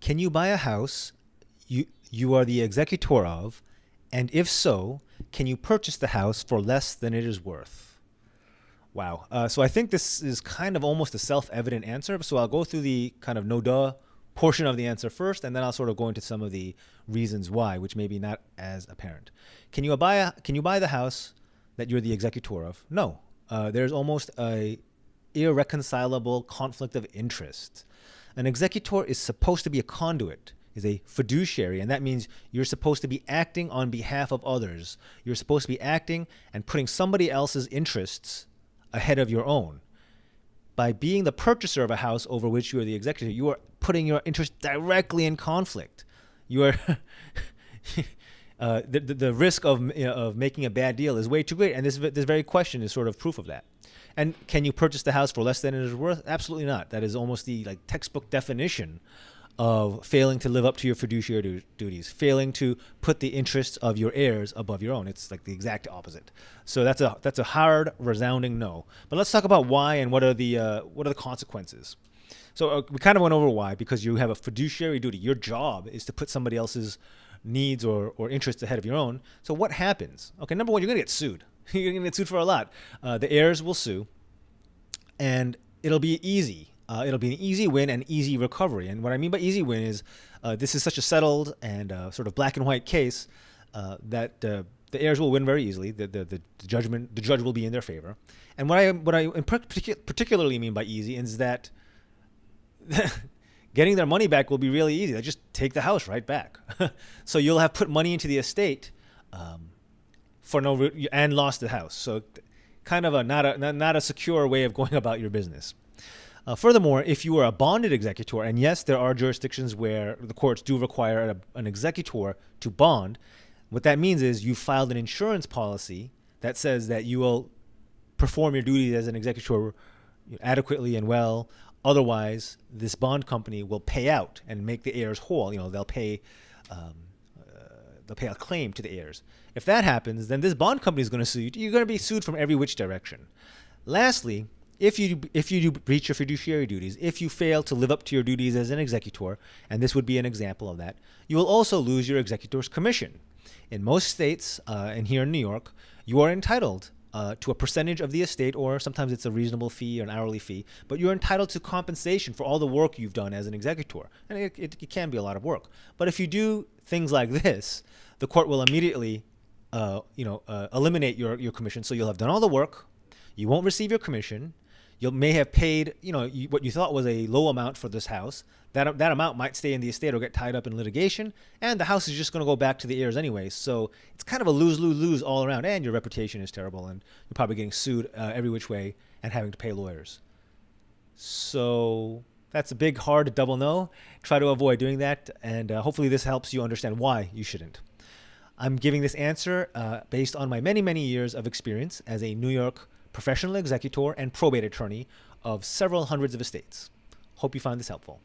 Can you buy a house you are the executor of, and if so, can you purchase the house for less than it is worth? Wow. So I think this is kind of almost a self-evident answer. So I'll go through the kind of no-duh portion of the answer first, and then I'll sort of go into some of the reasons why, which may be not as apparent. Can you buy the house that you're the executor of? No. There's almost a irreconcilable conflict of interest. An executor is supposed to be a conduit, is a fiduciary, and that means you're supposed to be acting on behalf of others. You're supposed to be acting and putting somebody else's interests ahead of your own. By being the purchaser of a house over which you are the executor, you are putting your interest directly in conflict. You are the risk of making a bad deal is way too great, and this very question is sort of proof of that. And can you purchase the house for less than it is worth? Absolutely not. That is almost the textbook definition of failing to live up to your fiduciary duties, failing to put the interests of your heirs above your own. It's like the exact opposite. So that's a hard, resounding no. But let's talk about why and what are the consequences. So we kind of went over why, because you have a fiduciary duty. Your job is to put somebody else's needs or interests ahead of your own. So what happens? Okay, number one, you're going to get sued. You're going to get sued for a lot. The heirs will sue, and it'll be easy. It'll be an easy win and easy recovery. And what I mean by easy win is this is such a settled and sort of black and white case that the heirs will win very easily. The judge will be in their favor. And what I particularly mean by easy is that getting their money back will be really easy. They just take the house right back. So you'll have put money into the estate and lost the house. So kind of not a secure way of going about your business. Furthermore, if you are a bonded executor, and yes, there are jurisdictions where the courts do require an executor to bond, what that means is you filed an insurance policy that says that you will perform your duties as an executor adequately and well. Otherwise, this bond company will pay out and make the heirs whole. They'll pay a claim to the heirs. If that happens, then this bond company is going to sue you. You're going to be sued from every which direction. Lastly, if you do breach your fiduciary duties, if you fail to live up to your duties as an executor, and this would be an example of that, you will also lose your executor's commission. In most states, and here in New York, you are entitled to a percentage of the estate, or sometimes it's a reasonable fee or an hourly fee, but you're entitled to compensation for all the work you've done as an executor. And it can be a lot of work. But if you do things like this, the court will immediately eliminate your commission. So you'll have done all the work, you won't receive your commission. You may have paid, what you thought was a low amount for this house. That amount might stay in the estate or get tied up in litigation, and the house is just going to go back to the heirs anyway. So it's kind of a lose-lose-lose all around, and your reputation is terrible, and you're probably getting sued every which way and having to pay lawyers. So that's a big, hard double no. Try to avoid doing that, and hopefully this helps you understand why you shouldn't. I'm giving this answer based on my many, many years of experience as a New York professional executor and probate attorney of several hundreds of estates. Hope you find this helpful.